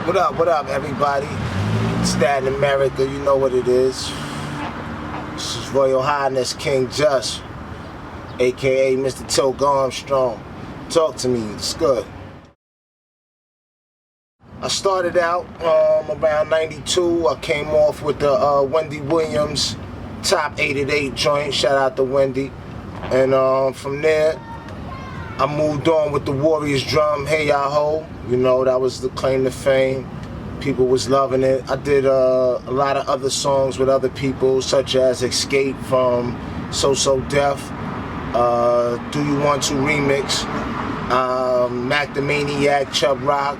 What up, everybody? Stat in America, you know what it is. This is Royal Highness King Just, aka Mr. Toke Armstrong. Talk to me, it's good. I started out around 92. I came off with the Wendy Williams Top 8 joint. Shout out to Wendy. And from there, I moved on with the Warriors drum, Hey Ya Ho. You know, that was the claim to fame. People was loving it. I did a lot of other songs with other people, such as Escape from Sosodef, Do You Want To remix, Mac the Maniac, Chubb Rock,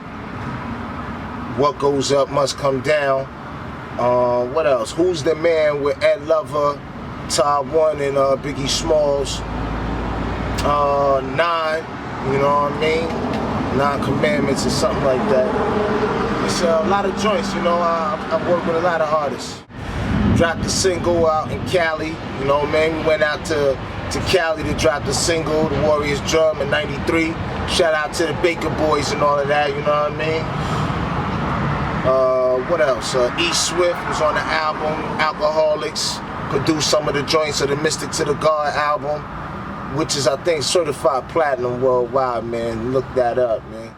What Goes Up Must Come Down. What else? Who's the Man with Ed Lover, Todd One, and Biggie Smalls. 9, you know what I mean? 9 Commandments or something like that. It's a lot of joints, you know. I've worked with a lot of artists. Dropped the single out in Cali, you know, man. We went out to Cali to drop the single, The Warriors Drum, in '93. Shout out to the Baker Boys and all of that, you know what I mean? What else? E. Swift was on the album, Alcoholics. Produced some of the joints of the Mystic to the God album, which is, I think, certified platinum worldwide, man. Look that up, man.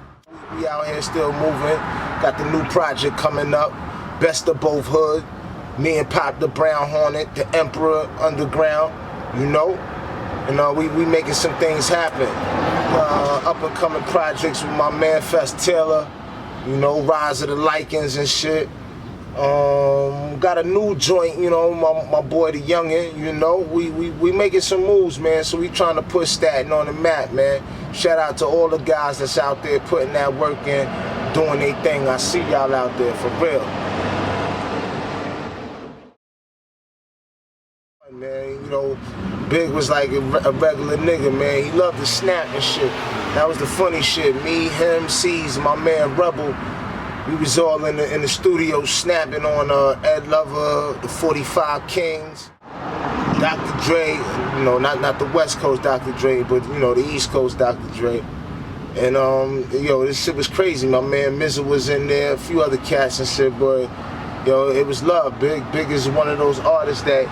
We out here still moving. Got the new project coming up, Best of Both Hood. Me and Pop the Brown Hornet, the Emperor Underground, you know. And we making some things happen. Up and coming projects with my man Fest Taylor, you know, Rise of the Lycans and shit. Got a new joint, you know, my boy the Youngin, you know. We making some moves, man, so we trying to put Staten on the map, man. Shout out to all the guys that's out there putting that work in, doing their thing. I see y'all out there, for real. Man, you know, Big was like a regular nigga, man. He loved to snap and shit. That was the funny shit. Me, him, C's, my man Rebel. We was all in the studio snapping on Ed Lover, the 45 Kings, Dr. Dre, you know, not the West Coast Dr. Dre, but, you know, the East Coast Dr. Dre. And, yo, this shit was crazy. My man Mizzle was in there, a few other cats and shit, but, yo, it was love. Big is one of those artists that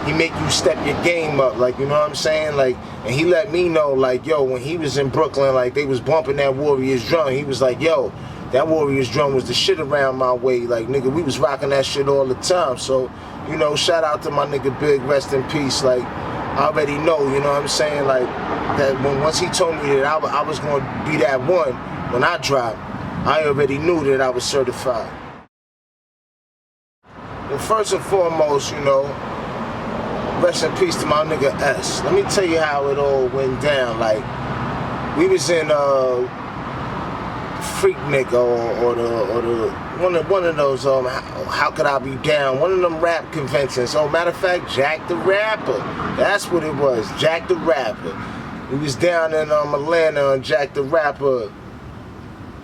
he make you step your game up, like, you know what I'm saying? Like, and he let me know, like, yo, when he was in Brooklyn, like, they was bumping that Warriors drum, he was like, yo, that Warriors drum was the shit around my way. Like, nigga, we was rocking that shit all the time. So, you know, shout out to my nigga Big, rest in peace. Like, I already know, you know what I'm saying? Like, that once he told me that I was going to be that one when I dropped, I already knew that I was certified. Well, first and foremost, you know, rest in peace to my nigga S. Let me tell you how it all went down. Like, we was in Freak Nigga or the one of those How Could I Be Down, one of them rap conventions. Oh, matter of fact, Jack the Rapper, that's what it was, Jack the Rapper. We was down in Atlanta on Jack the Rapper.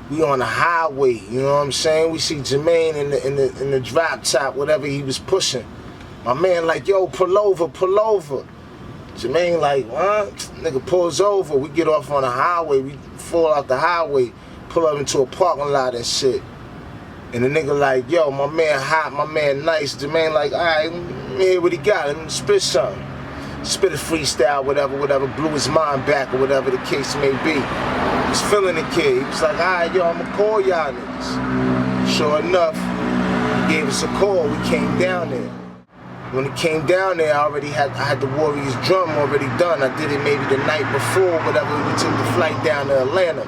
We on the highway, you know what I'm saying? We see Jermaine in the drop top, whatever he was pushing. My man like, yo, pull over. Jermaine like, what? Nigga pulls over. We get off on the highway. We fall out the highway, pull up into a parking lot and shit. And the nigga like, yo, my man hot, my man nice. Jermaine like, all right, let me hear what he got. Let me spit something. Spit a freestyle, whatever, blew his mind back or whatever the case may be. He was feeling the kid. He was like, all right, yo, I'ma call y'all niggas. Sure enough, he gave us a call. We came down there. When it came down there, I had the Warriors drum already done. I did it maybe the night before, whatever. We took the flight down to Atlanta.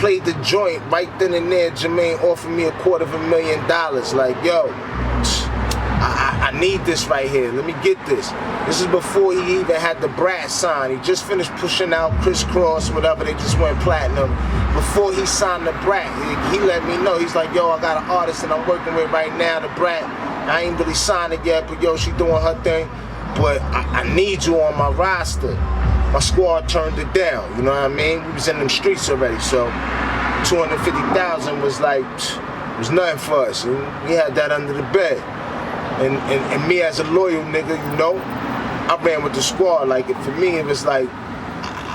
Played the joint right then and there. Jermaine offered me $250,000. Like, yo, I need this right here. Let me get this. This is before he even had the Brat sign. He just finished pushing out Crisscross, whatever. They just went platinum. Before he signed the Brat, he let me know. He's like, yo, I got an artist that I'm working with right now, the Brat. I ain't really signed it yet, but yo, she doing her thing. But I need you on my roster. My squad turned it down, you know what I mean? We was in them streets already, so 250,000 was like, was nothing for us. And we had that under the bed. And me as a loyal nigga, you know, I ran with the squad. Like, for me, it was like,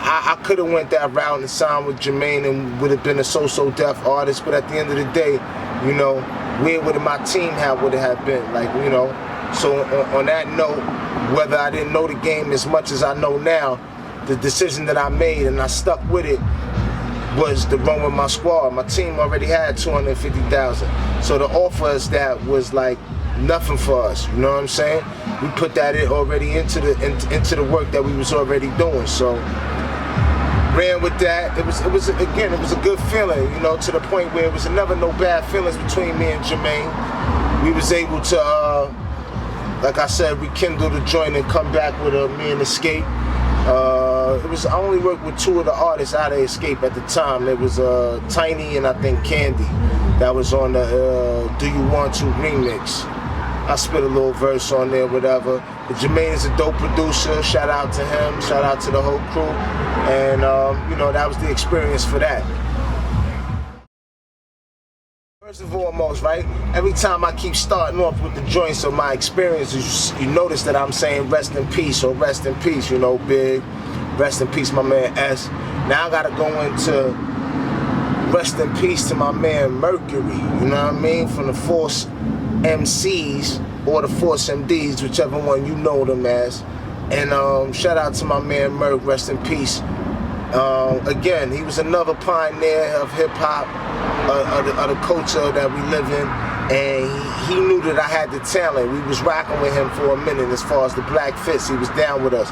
I could have went that route and signed with Jermaine and would have been a Sosodef artist, but at the end of the day, you know, where would my team would have been? Like, you know, so on that note, whether I didn't know the game as much as I know now, the decision that I made and I stuck with it was to run with my squad. My team already had 250,000. So to offer us that was like nothing for us, you know what I'm saying? We put that already into the work that we was already doing. So ran with that. It was a good feeling, you know, to the point where it was never no bad feelings between me and Jermaine. We was able to like I said, rekindle the joint and come back with me and Escape. I only worked with 2 of the artists out of Escape at the time. It was Tiny and I think Candy. That was on the Do You Want To remix. I spit a little verse on there, whatever. But Jermaine is a dope producer. Shout out to him. Shout out to the whole crew. And you know, that was the experience for that. First and foremost, right, every time I keep starting off with the joints of my experiences, you notice that I'm saying rest in peace or rest in peace, you know, Big, rest in peace, my man S. Now I gotta go into rest in peace to my man Mercury, you know what I mean, from the Force MCs or the Force MDs, whichever one you know them as. And shout out to my man Merc, rest in peace. Again, he was another pioneer of hip-hop, of the culture that we live in, and he knew that I had the talent. We was rocking with him for a minute as far as the Black Fits. He was down with us,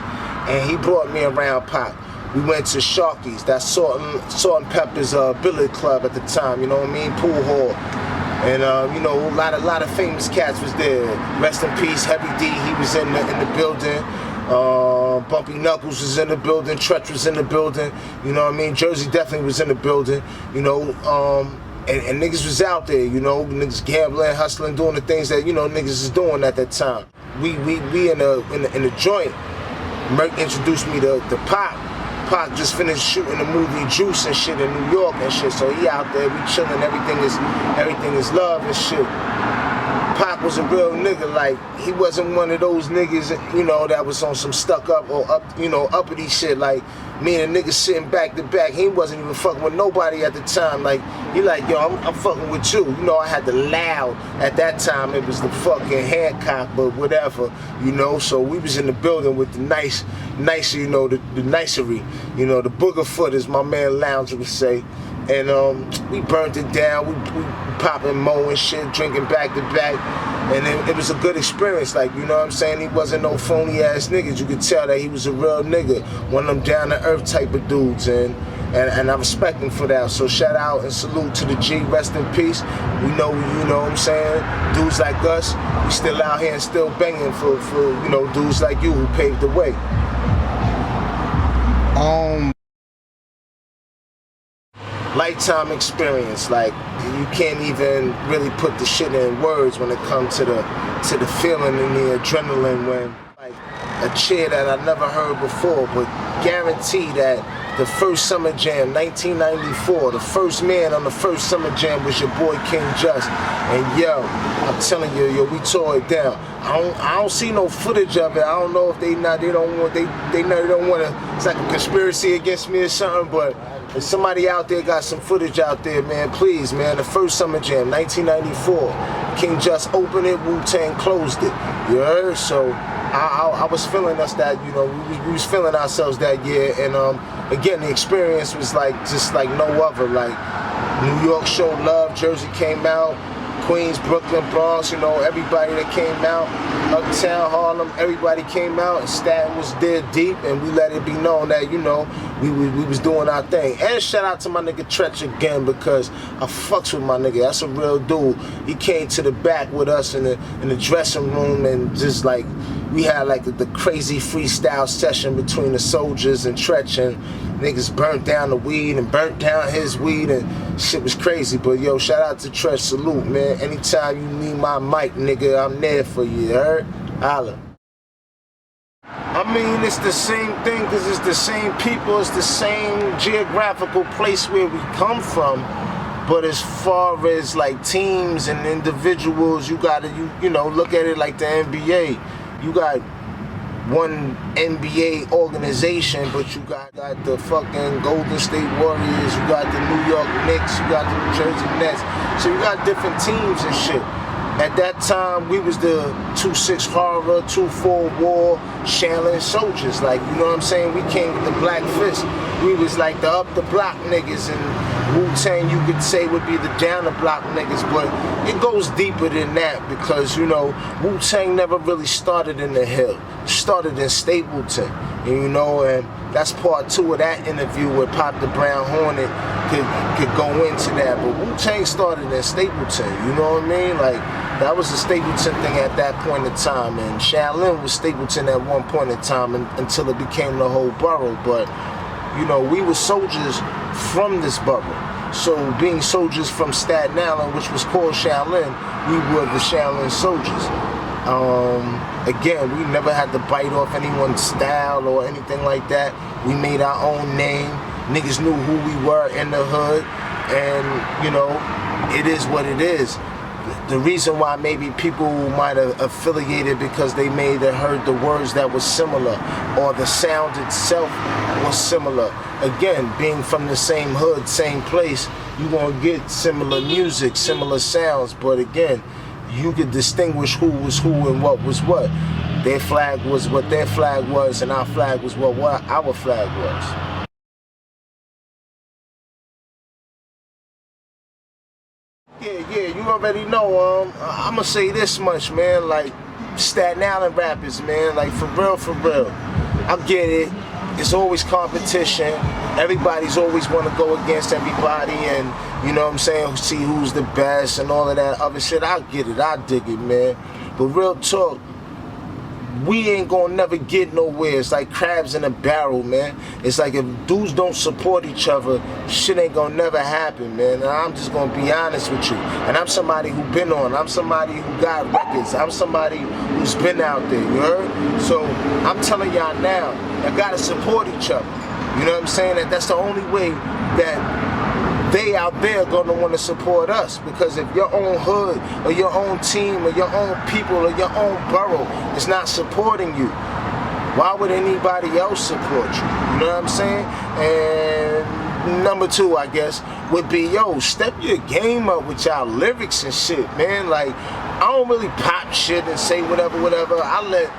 and he brought me around Pac. We went to Sharky's, that's Salt and Pepper's billiard club at the time, you know what I mean, pool hall. And you know, a lot of famous cats was there. Rest in peace, Heavy D, he was in the building. Bumpy Knuckles was in the building, Tretch was in the building, you know what I mean? Jersey definitely was in the building, you know, and niggas was out there, you know, niggas gambling, hustling, doing the things that, you know, niggas is doing at that time. We in the joint. Merc introduced me to Pac. Pac just finished shooting the movie Juice and shit in New York and shit, so he out there, we chilling, everything is love and shit. Pac was a real nigga, like, he wasn't one of those niggas, you know, that was on some stuck up or uppity shit, like, me and a nigga sitting back to back, he wasn't even fucking with nobody at the time, like, he like, yo, I'm fucking with you, you know, I had the loud, at that time, it was the fucking Hancock, but whatever, you know, so we was in the building with the nice, you know, the nicery, you know, the booger foot, as my man Lounge would say. And we burnt it down, we popping mo and shit, drinking back to back, and it was a good experience, like, you know what I'm saying? He wasn't no phony ass niggas. You could tell that he was a real nigga, one of them down to earth type of dudes, and I respect him for that. So shout out and salute to the G, rest in peace. We know, you know what I'm saying? Dudes like us, we still out here and still banging for you know, dudes like you who paved the way. Lifetime experience, like, you can't even really put the shit in words when it comes to the feeling and the adrenaline when, like, a cheer that I never heard before, but guarantee that the first Summer Jam, 1994, the first man on the first Summer Jam was your boy King Just, and yo, I'm telling you, yo, we tore it down. I don't see no footage of it. I don't know if they don't want to, it's like a conspiracy against me or something, but if somebody out there got some footage out there, man, please, man, the first Summer Jam, 1994, King Just opened it, Wu-Tang closed it, you heard? So I was feeling us that, you know, we was feeling ourselves that year, and again, the experience was like, just like no other, like, New York showed love, Jersey came out, Queens, Brooklyn, Bronx, you know, everybody that came out, Uptown, Harlem, everybody came out, and Staten was there deep, and we let it be known that, you know, we was doing our thing. And shout out to my nigga Tretch again, because I fucks with my nigga. That's a real dude. He came to the back with us in the dressing room, and just like, we had like the crazy freestyle session between the soldiers and Tretch, and niggas burnt down the weed and burnt down his weed, and shit was crazy. But yo, shout out to Tretch, salute, man. Anytime you need my mic, nigga, I'm there for you, heard? Holla. I mean, it's the same thing, because it's the same people, it's the same geographical place where we come from. But as far as like teams and individuals, you gotta, you know, look at it like the NBA. You got one NBA organization, but you got the fucking Golden State Warriors, you got the New York Knicks, you got the New Jersey Nets. So you got different teams and shit. At that time, we was the 2-6 Horror, 2-4 War, Shaolin Soldiers. Like, you know what I'm saying? We came with the black fist. We was like the up the block niggas, and Wu-Tang you could say would be the down the block niggas, but it goes deeper than that because, you know, Wu-Tang never really started in the hill. It started in Stapleton, you know, and that's part 2 of that interview where Pop the Brown Hornet could go into that. But Wu-Tang started in Stapleton, you know what I mean? Like, that was a Stapleton thing at that point in time, and Shaolin was Stapleton at one point in time until it became the whole borough. But, you know, we were soldiers from this borough. So being soldiers from Staten Island, which was called Shaolin, we were the Shaolin Soldiers. Again, we never had to bite off anyone's style or anything like that. We made our own name. Niggas knew who we were in the hood, and, you know, it is what it is. The reason why maybe people might have affiliated because they may have heard the words that were similar or the sound itself was similar. Again, being from the same hood, same place, you're going to get similar music, similar sounds, but again, you could distinguish who was who and what was what. Their flag was what their flag was, and our flag was what our flag was. Yeah, you already know, I'ma say this much, man, like, Staten Island rappers, man, like, for real, I get it, it's always competition, everybody's always want to go against everybody, and, you know what I'm saying, see who's the best, and all of that other shit, I get it, I dig it, man, but real talk, we ain't gonna never get nowhere. It's like crabs in a barrel, man. It's like if dudes don't support each other, shit ain't gonna never happen, man. And I'm just gonna be honest with you. And I'm somebody who been on. I'm somebody who got records. I'm somebody who's been out there, you heard? So I'm telling y'all now, you gotta support each other. You know what I'm saying? That's the only way that they out there gonna want to support us, because if your own hood or your own team or your own people or your own borough is not supporting you, why would anybody else support you? You know what I'm saying? And number 2, I guess, would be, yo, step your game up with y'all lyrics and shit, man. Like, I don't really pop shit and say whatever. I let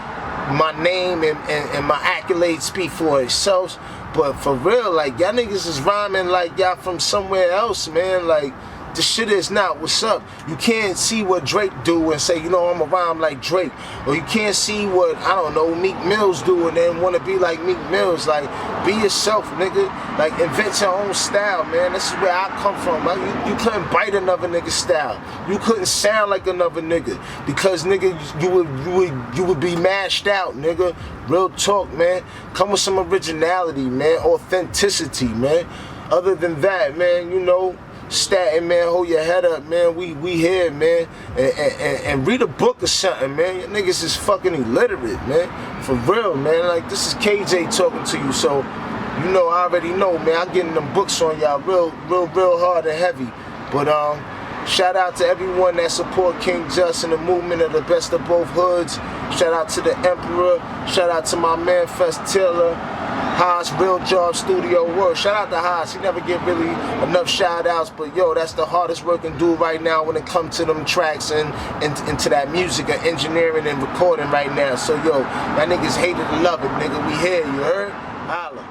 my name and my accolades speak for itself. But for real, like, y'all niggas is rhyming like y'all from somewhere else, man. Like, the shit is not what's up. You can't see what Drake do and say, you know, I'm a rhyme like Drake. Or you can't see what, I don't know, Meek Mill's do and then want to be like Meek Mill's. Like, be yourself, nigga. Like, invent your own style, man. This is where I come from. Like, you couldn't bite another nigga's style. You couldn't sound like another nigga. Because, nigga, you would be mashed out, nigga. Real talk, man. Come with some originality, man. Authenticity, man. Other than that, man, you know, Staten, man, hold your head up, man. We here, man. And read a book or something, man. You niggas is fucking illiterate, man. For real, man. Like, this is KJ talking to you, so, you know, I already know, man. I'm getting them books on y'all real hard and heavy. But, shout out to everyone that support King Just and the movement of the best of both hoods. Shout out to the Emperor. Shout out to my man Fest Taylor. Haas, Real Job Studio Work. Shout out to Haas. He never get really enough shout outs, but yo, that's the hardest working dude right now when it comes to them tracks and into that music and engineering and recording right now. So yo, that niggas hate it and love it, nigga. We here, you heard? Holla.